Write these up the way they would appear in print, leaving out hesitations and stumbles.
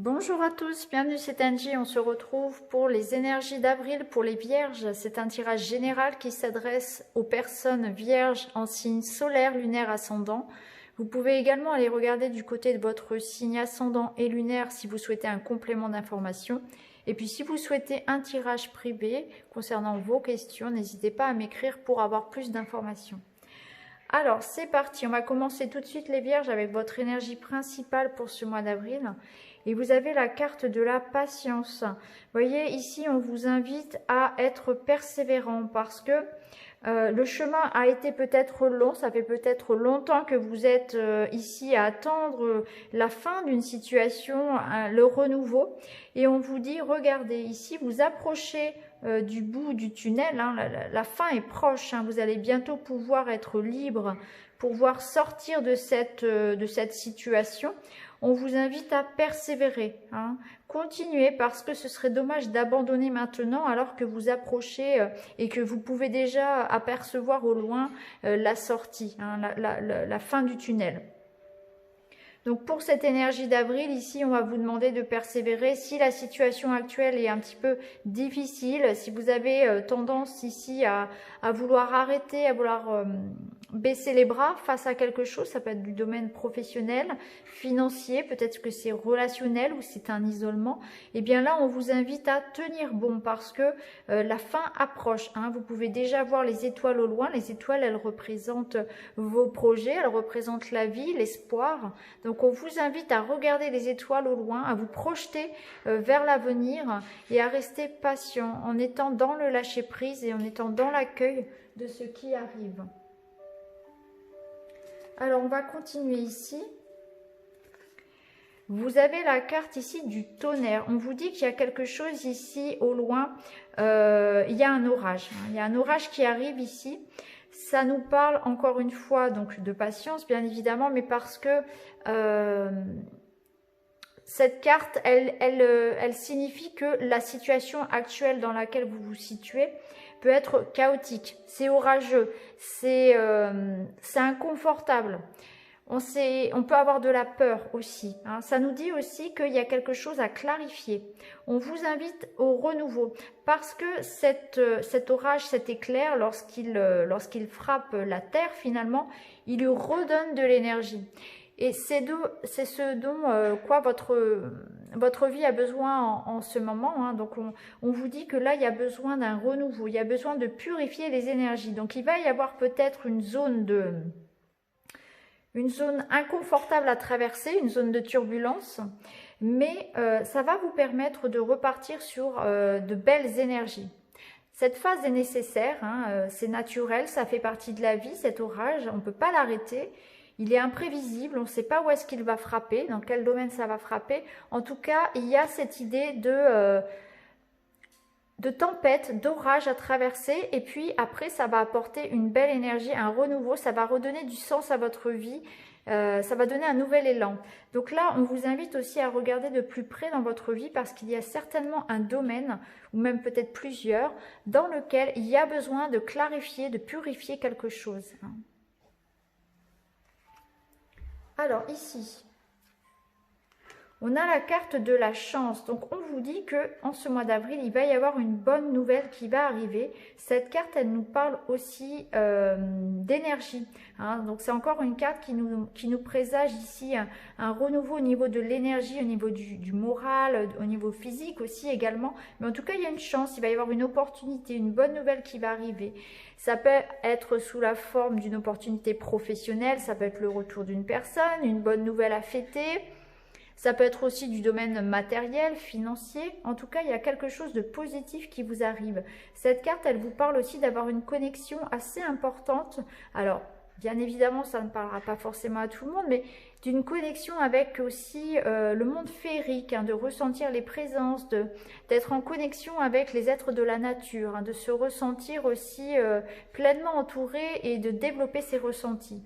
Bonjour à tous, bienvenue c'est Angie, on se retrouve pour les énergies d'avril pour les vierges. C'est un tirage général qui s'adresse aux personnes vierges en signe solaire, lunaire, ascendant. Vous pouvez également aller regarder du côté de votre signe ascendant et lunaire si vous souhaitez un complément d'information. Et puis si vous souhaitez un tirage privé concernant vos questions, n'hésitez pas à m'écrire pour avoir plus d'informations. Alors c'est parti, on va commencer tout de suite les vierges avec votre énergie principale pour ce mois d'avril. Et vous avez la carte de la patience. Vous voyez, ici, on vous invite à être persévérant parce que le chemin a été peut-être long. Ça fait peut-être longtemps que vous êtes ici à attendre la fin d'une situation, le renouveau. Et on vous dit, regardez, ici, vous approchez du bout du tunnel. Hein, la fin est proche. Hein, vous allez bientôt pouvoir être libre, pouvoir sortir de cette situation. On vous invite à persévérer, hein. Continuez parce que ce serait dommage d'abandonner maintenant alors que vous approchez et que vous pouvez déjà apercevoir au loin la sortie, hein, la fin du tunnel. Donc pour cette énergie d'avril, ici, on va vous demander de persévérer. Si la situation actuelle est un petit peu difficile, si vous avez tendance ici à vouloir arrêter, à vouloir baisser les bras face à quelque chose, ça peut être du domaine professionnel, financier, peut-être que c'est relationnel ou c'est un isolement, et bien là, on vous invite à tenir bon parce que la fin approche, hein. Vous pouvez déjà voir les étoiles au loin. Les étoiles, elles représentent vos projets, elles représentent la vie, l'espoir. Donc on vous invite à regarder les étoiles au loin, à vous projeter vers l'avenir et à rester patient en étant dans le lâcher-prise et en étant dans l'accueil de ce qui arrive. Alors on va continuer ici. Vous avez la carte ici du tonnerre. On vous dit qu'il y a quelque chose ici au loin. Il y a un orage. Hein. Il y a un orage qui arrive ici. Ça nous parle encore une fois donc de patience bien évidemment, mais parce que cette carte, elle signifie que la situation actuelle dans laquelle vous vous situez peut être chaotique, c'est orageux, c'est inconfortable. On peut avoir de la peur aussi. Hein. Ça nous dit aussi qu'il y a quelque chose à clarifier. On vous invite au renouveau parce que cet orage, cet éclair, lorsqu'il frappe la terre finalement, il lui redonne de l'énergie. Et c'est ce dont quoi votre vie a besoin en ce moment. Hein. Donc on vous dit que là, il y a besoin d'un renouveau, il y a besoin de purifier les énergies. Donc il va y avoir peut-être une zone inconfortable à traverser, une zone de turbulence, mais ça va vous permettre de repartir sur de belles énergies. Cette phase est nécessaire, hein, c'est naturel, ça fait partie de la vie, cet orage, on ne peut pas l'arrêter. Il est imprévisible, on ne sait pas où est-ce qu'il va frapper, dans quel domaine ça va frapper. En tout cas, il y a cette idée de tempête, d'orage à traverser, et puis après ça va apporter une belle énergie, un renouveau, ça va redonner du sens à votre vie, ça va donner un nouvel élan. Donc là, on vous invite aussi à regarder de plus près dans votre vie parce qu'il y a certainement un domaine, ou même peut-être plusieurs, dans lequel il y a besoin de clarifier, de purifier quelque chose. Alors ici, on a la carte de la chance. Donc on vous dit que en ce mois d'avril, il va y avoir une bonne nouvelle qui va arriver. Cette carte, elle nous parle aussi d'énergie. Hein. Donc c'est encore une carte qui nous présage ici un renouveau au niveau de l'énergie, au niveau du moral, au niveau physique aussi également. Mais en tout cas, il y a une chance, il va y avoir une opportunité, une bonne nouvelle qui va arriver. Ça peut être sous la forme d'une opportunité professionnelle, ça peut être le retour d'une personne, une bonne nouvelle à fêter. Ça peut être aussi du domaine matériel, financier. En tout cas, il y a quelque chose de positif qui vous arrive. Cette carte, elle vous parle aussi d'avoir une connexion assez importante. Alors, bien évidemment, ça ne parlera pas forcément à tout le monde, mais d'une connexion avec aussi le monde féerique, hein, de ressentir les présences, d'être en connexion avec les êtres de la nature, hein, de se ressentir aussi pleinement entouré et de développer ses ressentis.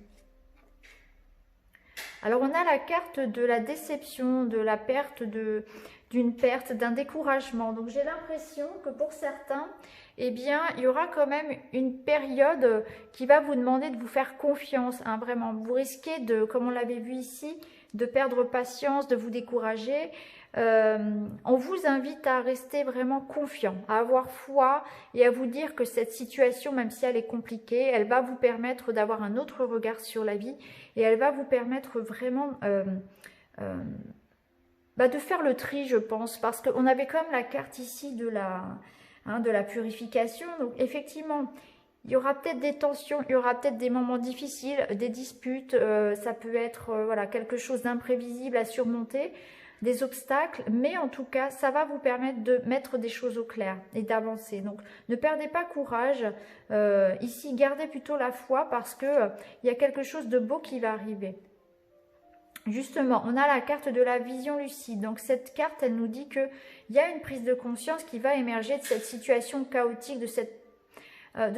Alors on a la carte de la déception, de la perte, d'une perte, d'un découragement. Donc j'ai l'impression que pour certains, eh bien, il y aura quand même une période qui va vous demander de vous faire confiance, hein, vraiment. Vous risquez de, comme on l'avait vu ici, de perdre patience, de vous décourager. On vous invite à rester vraiment confiant, à avoir foi et à vous dire que cette situation, même si elle est compliquée, elle va vous permettre d'avoir un autre regard sur la vie et elle va vous permettre vraiment de faire le tri, je pense, parce qu'on avait comme la carte ici de la purification. Donc effectivement, il y aura peut-être des tensions, il y aura peut-être des moments difficiles, des disputes, ça peut être voilà, quelque chose d'imprévisible à surmonter, des obstacles, mais en tout cas, ça va vous permettre de mettre des choses au clair et d'avancer. Donc, ne perdez pas courage. Ici, gardez plutôt la foi parce que il y a quelque chose de beau qui va arriver. Justement, on a la carte de la vision lucide. Donc, cette carte, elle nous dit qu'il y a une prise de conscience qui va émerger de cette situation chaotique, de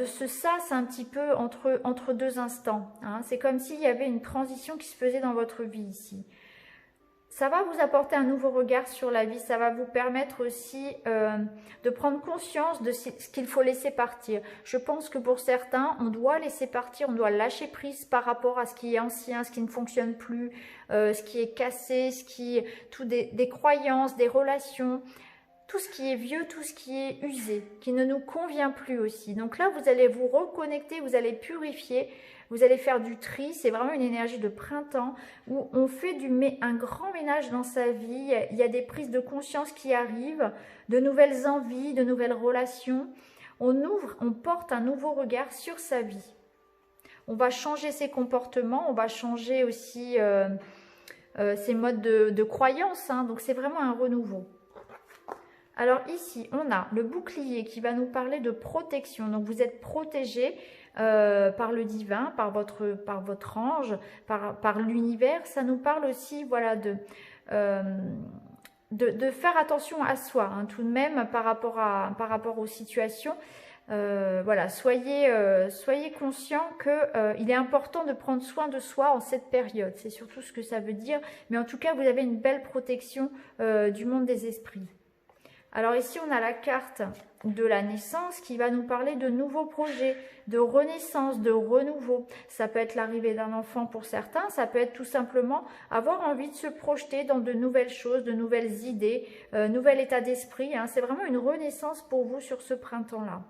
ce sas un petit peu entre deux instants. Hein. C'est comme s'il y avait une transition qui se faisait dans votre vie ici. Ça va vous apporter un nouveau regard sur la vie, ça va vous permettre aussi de prendre conscience de ce qu'il faut laisser partir. Je pense que pour certains, on doit laisser partir, on doit lâcher prise par rapport à ce qui est ancien, ce qui ne fonctionne plus, ce qui est cassé, des croyances, des relations, tout ce qui est vieux, tout ce qui est usé, qui ne nous convient plus aussi. Donc là, vous allez vous reconnecter, vous allez purifier, vous allez faire du tri. C'est vraiment une énergie de printemps où on fait un grand ménage dans sa vie. Il y a des prises de conscience qui arrivent, de nouvelles envies, de nouvelles relations. On porte un nouveau regard sur sa vie. On va changer ses comportements, on va changer aussi ses modes de croyance. Hein. Donc c'est vraiment un renouveau. Alors ici, on a le bouclier qui va nous parler de protection. Donc vous êtes protégé par le divin, par votre ange, par l'univers. Ça nous parle aussi voilà, de faire attention à soi, hein, tout de même par rapport aux situations. Voilà, soyez conscient qu'il est important de prendre soin de soi en cette période. C'est surtout ce que ça veut dire. Mais en tout cas, vous avez une belle protection du monde des esprits. Alors ici, on a la carte de la naissance qui va nous parler de nouveaux projets, de renaissance, de renouveau. Ça peut être l'arrivée d'un enfant pour certains, ça peut être tout simplement avoir envie de se projeter dans de nouvelles choses, de nouvelles idées, nouvel état d'esprit. Hein. C'est vraiment une renaissance pour vous sur ce printemps-là.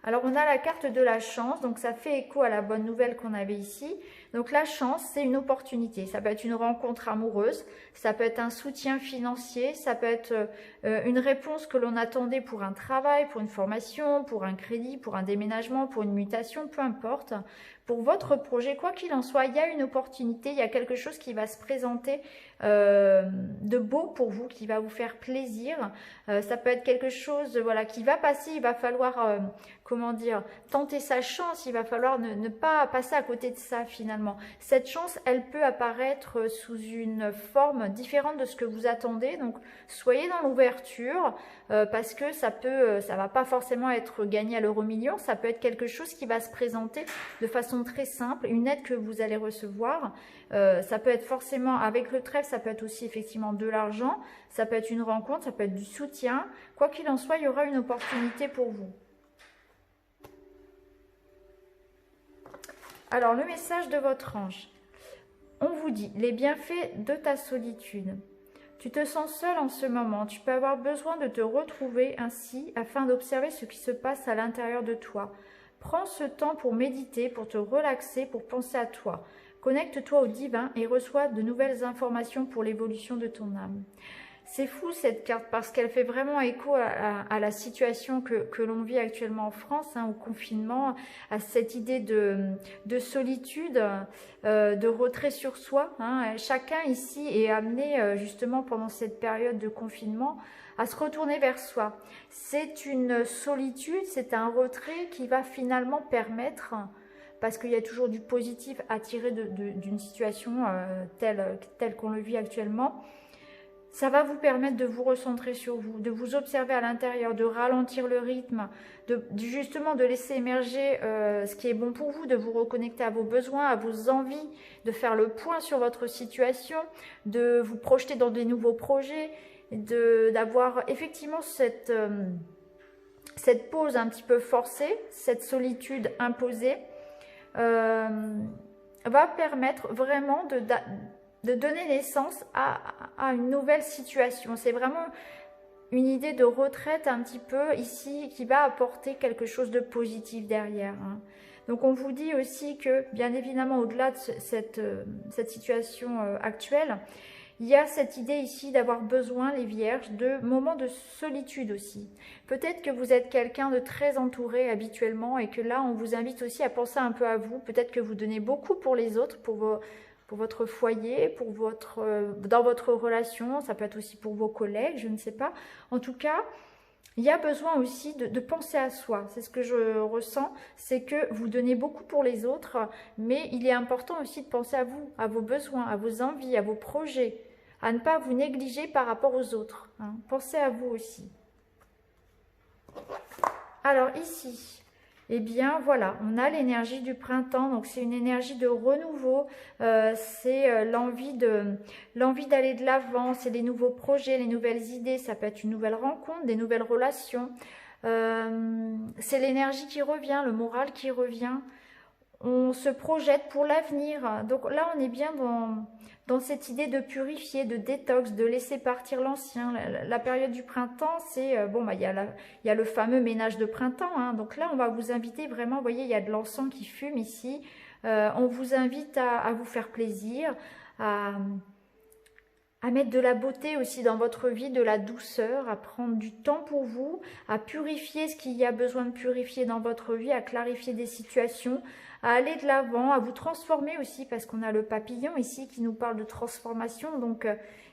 Alors, on a la carte de la chance, donc ça fait écho à la bonne nouvelle qu'on avait ici. Donc, la chance, c'est une opportunité. Ça peut être une rencontre amoureuse, ça peut être un soutien financier, ça peut être une réponse que l'on attendait pour un travail, pour une formation, pour un crédit, pour un déménagement, pour une mutation, peu importe. Pour votre projet, quoi qu'il en soit, il y a une opportunité, il y a quelque chose qui va se présenter de beau pour vous, qui va vous faire plaisir. Ça peut être quelque chose voilà, qui va passer, il va falloir, comment dire, tenter sa chance, il va falloir ne pas passer à côté de ça finalement. Cette chance, elle peut apparaître sous une forme différente de ce que vous attendez, donc soyez dans l'ouverture parce que ça va pas forcément être gagné à l'euro million, ça peut être quelque chose qui va se présenter de façon très simple, une aide que vous allez recevoir. Ça peut être forcément avec le trèfle, ça peut être aussi effectivement de l'argent, ça peut être une rencontre, ça peut être du soutien. Quoi qu'il en soit, il y aura une opportunité pour vous. Alors, le message de votre ange. On vous dit les bienfaits de ta solitude. Tu te sens seul en ce moment. Tu peux avoir besoin de te retrouver ainsi afin d'observer ce qui se passe à l'intérieur de toi. Prends ce temps pour méditer, pour te relaxer, pour penser à toi. Connecte-toi au divin et reçois de nouvelles informations pour l'évolution de ton âme. C'est fou cette carte parce qu'elle fait vraiment écho à la situation que l'on vit actuellement en France, hein, au confinement, à cette idée de solitude, de retrait sur soi. Hein. Chacun ici est amené justement pendant cette période de confinement à se retourner vers soi. C'est une solitude, c'est un retrait qui va finalement permettre, parce qu'il y a toujours du positif à tirer d'une situation telle qu'on le vit actuellement, ça va vous permettre de vous recentrer sur vous, de vous observer à l'intérieur, de ralentir le rythme, justement de laisser émerger ce qui est bon pour vous, de vous reconnecter à vos besoins, à vos envies, de faire le point sur votre situation, de vous projeter dans des nouveaux projets, d'avoir effectivement cette pause un petit peu forcée, cette solitude imposée. va permettre vraiment de donner naissance à une nouvelle situation. C'est vraiment une idée de retraite un petit peu ici qui va apporter quelque chose de positif derrière. Hein. Donc on vous dit aussi que bien évidemment au-delà de cette situation actuelle, il y a cette idée ici d'avoir besoin, les vierges, de moments de solitude aussi. Peut-être que vous êtes quelqu'un de très entouré habituellement et que là on vous invite aussi à penser un peu à vous. Peut-être que vous donnez beaucoup pour les autres, pour votre foyer, dans votre relation, ça peut être aussi pour vos collègues, je ne sais pas. En tout cas, il y a besoin aussi de penser à soi. C'est ce que je ressens, c'est que vous donnez beaucoup pour les autres, mais il est important aussi de penser à vous, à vos besoins, à vos envies, à vos projets, à ne pas vous négliger par rapport aux autres. Hein. Pensez à vous aussi. Alors ici, eh bien voilà, on a l'énergie du printemps, donc c'est une énergie de renouveau, c'est l'envie d'aller de l'avant, c'est les nouveaux projets, les nouvelles idées, ça peut être une nouvelle rencontre, des nouvelles relations, c'est l'énergie qui revient, le moral qui revient, on se projette pour l'avenir, donc là on est bien dans cette idée de purifier, de détox, de laisser partir l'ancien. La période du printemps, c'est, bon, bah, il y a le fameux ménage de printemps, hein. Donc là, on va vous inviter vraiment, vous voyez, il y a de l'encens qui fume ici. On vous invite à vous faire plaisir, à mettre de la beauté aussi dans votre vie, de la douceur, à prendre du temps pour vous, à purifier ce qu'il y a besoin de purifier dans votre vie, à clarifier des situations, à aller de l'avant, à vous transformer aussi, parce qu'on a le papillon ici qui nous parle de transformation. Donc,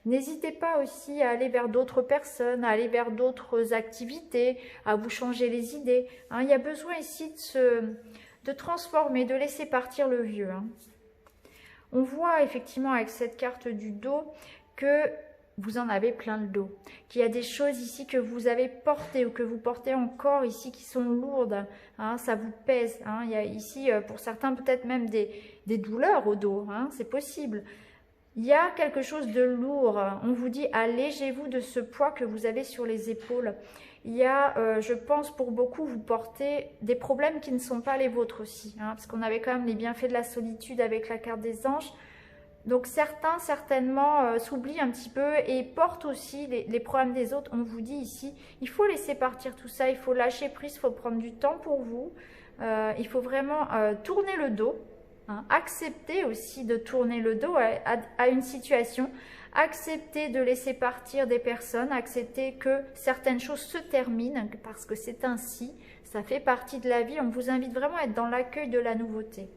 n'hésitez pas aussi à aller vers d'autres personnes, à aller vers d'autres activités, à vous changer les idées. Hein, il y a besoin ici de transformer, de laisser partir le vieux. Hein. On voit effectivement avec cette carte du dos que vous en avez plein le dos, qu'il y a des choses ici que vous avez portées ou que vous portez encore ici qui sont lourdes, hein, ça vous pèse. Hein. Il y a ici, pour certains, peut-être même des douleurs au dos, hein, c'est possible. Il y a quelque chose de lourd. On vous dit, allégez-vous de ce poids que vous avez sur les épaules. Il y a, je pense, pour beaucoup, vous portez des problèmes qui ne sont pas les vôtres aussi, hein, parce qu'on avait quand même les bienfaits de la solitude avec la carte des anges. Donc certains certainement s'oublient un petit peu et portent aussi les problèmes des autres. On vous dit ici, il faut laisser partir tout ça, il faut lâcher prise, il faut prendre du temps pour vous. Il faut vraiment tourner le dos, hein, accepter aussi de tourner le dos à une situation, accepter de laisser partir des personnes, accepter que certaines choses se terminent parce que c'est ainsi, ça fait partie de la vie. On vous invite vraiment à être dans l'accueil de la nouveauté.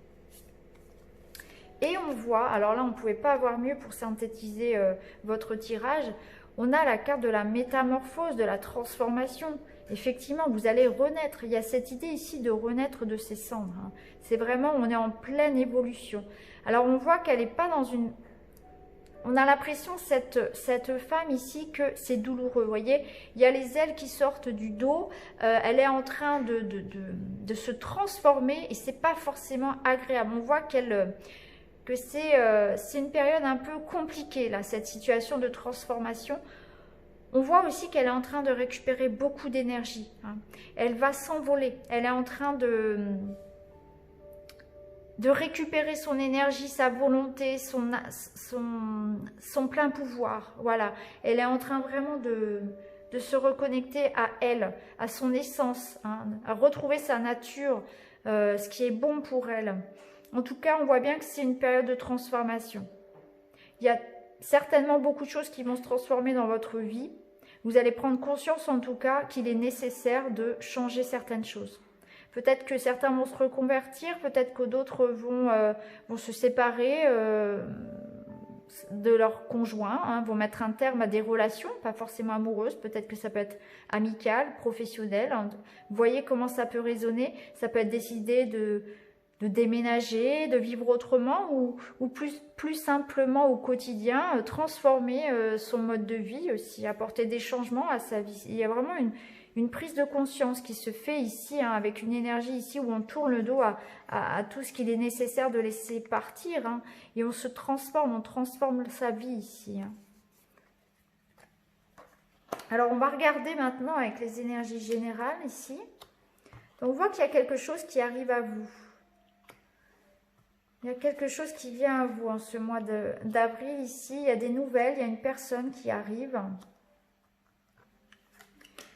Et on voit, alors là on ne pouvait pas avoir mieux pour synthétiser votre tirage, on a la carte de la métamorphose, de la transformation. Effectivement, vous allez renaître. Il y a cette idée ici de renaître de ses cendres. Hein. C'est vraiment, on est en pleine évolution. Alors on voit qu'elle n'est pas dans une... On a l'impression, cette femme ici, que c'est douloureux. Vous voyez, il y a les ailes qui sortent du dos. Elle est en train de se transformer et c'est pas forcément agréable. On voit que c'est une période un peu compliquée, là, cette situation de transformation. On voit aussi qu'elle est en train de récupérer beaucoup d'énergie. Hein. Elle va s'envoler. Elle est en train de récupérer son énergie, sa volonté, son plein pouvoir. Voilà. Elle est en train vraiment de se reconnecter à elle, à son essence, hein, à retrouver sa nature, ce qui est bon pour elle. En tout cas, on voit bien que c'est une période de transformation. Il y a certainement beaucoup de choses qui vont se transformer dans votre vie. Vous allez prendre conscience en tout cas qu'il est nécessaire de changer certaines choses. Peut-être que certains vont se reconvertir, peut-être que d'autres vont se séparer de leur conjoint, hein, vont mettre un terme à des relations, pas forcément amoureuses, peut-être que ça peut être amical, professionnel. Hein. Vous voyez comment ça peut résonner. Ça peut être décidé de déménager, de vivre autrement ou plus simplement au quotidien, transformer son mode de vie aussi, apporter des changements à sa vie. Il y a vraiment une prise de conscience qui se fait ici, hein, avec une énergie ici où on tourne le dos à tout ce qu'il est nécessaire de laisser partir, hein, et on se transforme, on transforme sa vie ici. Hein. Alors on va regarder maintenant avec les énergies générales ici. Donc on voit qu'il y a quelque chose qui arrive à vous. Il y a quelque chose qui vient à vous en ce mois d'avril ici. Il y a des nouvelles, il y a une personne qui arrive.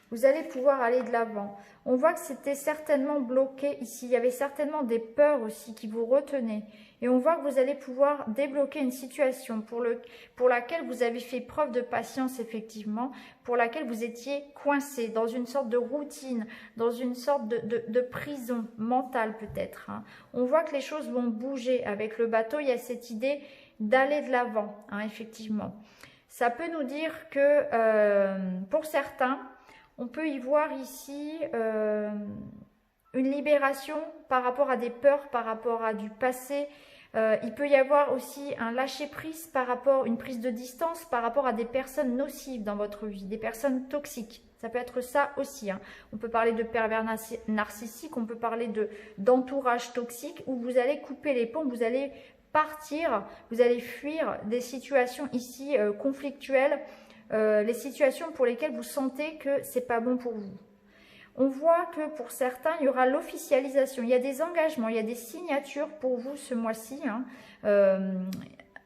Vous allez pouvoir aller de l'avant. On voit que c'était certainement bloqué ici. Il y avait certainement des peurs aussi qui vous retenaient. Et on voit que vous allez pouvoir débloquer une situation pour laquelle vous avez fait preuve de patience, effectivement, pour laquelle vous étiez coincé dans une sorte de routine, dans une sorte de prison mentale peut-être. Hein. On voit que les choses vont bouger avec le bateau. Il y a cette idée d'aller de l'avant, hein, effectivement. Ça peut nous dire que pour certains, on peut y voir ici une libération par rapport à des peurs, par rapport à du passé. Il peut y avoir aussi un lâcher-prise par rapport, une prise de distance par rapport à des personnes nocives dans votre vie, des personnes toxiques. Ça peut être ça aussi. Hein. On peut parler de pervers narcissiques, on peut parler d'entourage toxique où vous allez couper les ponts, vous allez partir, vous allez fuir des situations ici conflictuelles, les situations pour lesquelles vous sentez que c'est pas bon pour vous. On voit que pour certains, il y aura l'officialisation. Il y a des engagements, il y a des signatures pour vous ce mois-ci. Hein.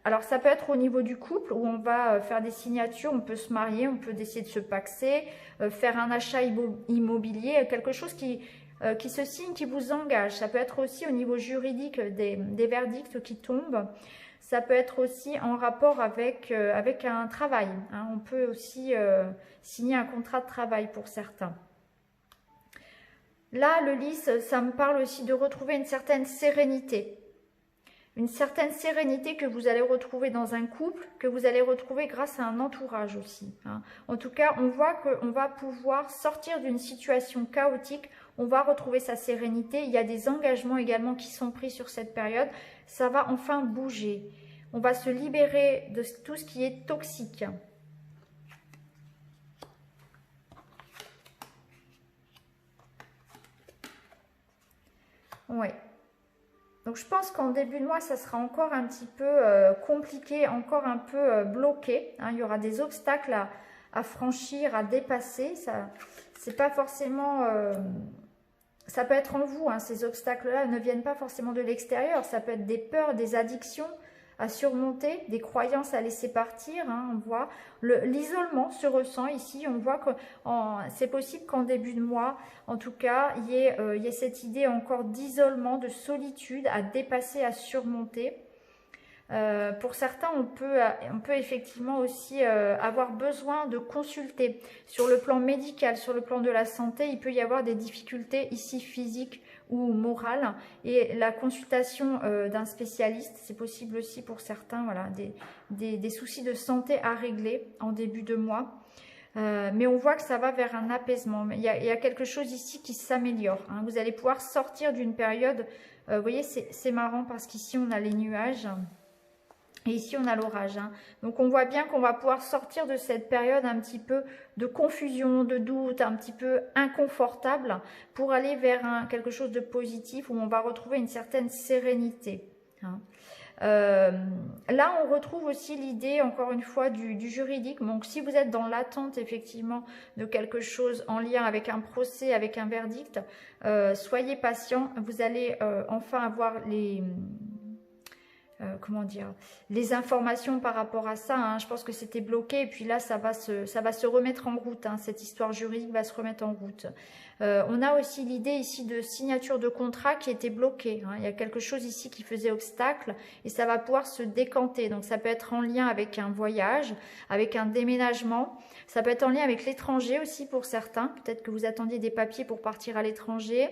Alors, ça peut être au niveau du couple où on va faire des signatures, on peut se marier, on peut décider de se paxer, faire un achat immobilier, quelque chose qui se signe, qui vous engage. Ça peut être aussi au niveau juridique des verdicts qui tombent. Ça peut être aussi en rapport avec un travail. Hein. On peut aussi signer un contrat de travail pour certains. Là, le lys, ça me parle aussi de retrouver une certaine sérénité. Une certaine sérénité que vous allez retrouver dans un couple, que vous allez retrouver grâce à un entourage aussi. Hein. En tout cas, on voit qu'on va pouvoir sortir d'une situation chaotique, on va retrouver sa sérénité. Il y a des engagements également qui sont pris sur cette période. Ça va enfin bouger. On va se libérer de tout ce qui est toxique. Ouais. Donc, je pense qu'en début de mois, ça sera encore un petit peu compliqué, encore un peu bloqué. Hein. Il y aura des obstacles à franchir, à dépasser. Ça, c'est pas forcément... ça peut être en vous, hein, ces obstacles-là ne viennent pas forcément de l'extérieur. Ça peut être des peurs, des addictions à surmonter, des croyances à laisser partir. Hein, on voit l'isolement se ressent ici. On voit que c'est possible qu'en début de mois, en tout cas, il y ait cette idée encore d'isolement, de solitude à dépasser, à surmonter. Pour certains, on peut effectivement aussi avoir besoin de consulter sur le plan médical, sur le plan de la santé. Il peut y avoir des difficultés ici physiques ou morales, et la consultation d'un spécialiste, c'est possible aussi pour certains, voilà, des soucis de santé à régler en début de mois. Mais on voit que ça va vers un apaisement. Il y a quelque chose ici qui s'améliore. Hein. Vous allez pouvoir sortir d'une période, vous voyez, c'est marrant parce qu'ici on a les nuages. Et ici, on a l'orage. Hein. Donc, on voit bien qu'on va pouvoir sortir de cette période un petit peu de confusion, de doute, un petit peu inconfortable pour aller vers quelque chose de positif où on va retrouver une certaine sérénité. Hein. Là, on retrouve aussi l'idée, encore une fois, du juridique. Donc, si vous êtes dans l'attente, effectivement, de quelque chose en lien avec un procès, avec un verdict, soyez patient. Vous allez enfin avoir les informations par rapport à ça. Hein. Je pense que c'était bloqué et puis là ça va se remettre en route. Hein. Cette histoire juridique va se remettre en route. On a aussi l'idée ici de signature de contrat qui était bloquée. Hein. Il y a quelque chose ici qui faisait obstacle et ça va pouvoir se décanter. Donc ça peut être en lien avec un voyage, avec un déménagement. Ça peut être en lien avec l'étranger aussi pour certains. Peut-être que vous attendiez des papiers pour partir à l'étranger,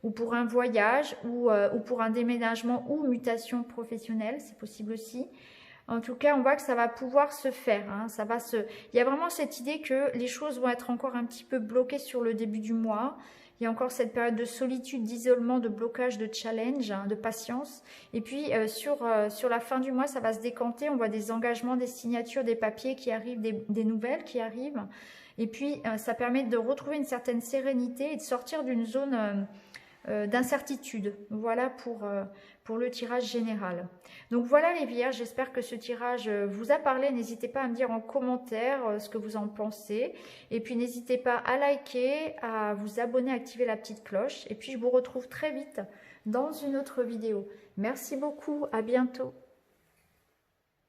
ou pour un voyage, ou pour un déménagement ou mutation professionnelle, c'est possible aussi. En tout cas, on voit que ça va pouvoir se faire. Hein, il y a vraiment cette idée que les choses vont être encore un petit peu bloquées sur le début du mois. Il y a encore cette période de solitude, d'isolement, de blocage, de challenge, hein, de patience. Et puis, sur la fin du mois, ça va se décanter. On voit des engagements, des signatures, des papiers qui arrivent, des nouvelles qui arrivent. Et puis, ça permet de retrouver une certaine sérénité et de sortir d'une zone... d'incertitude. Voilà pour le tirage général. Donc voilà les Vierges, j'espère que ce tirage vous a parlé. N'hésitez pas à me dire en commentaire ce que vous en pensez. Et puis n'hésitez pas à liker, à vous abonner, à activer la petite cloche. Et puis je vous retrouve très vite dans une autre vidéo. Merci beaucoup, à bientôt.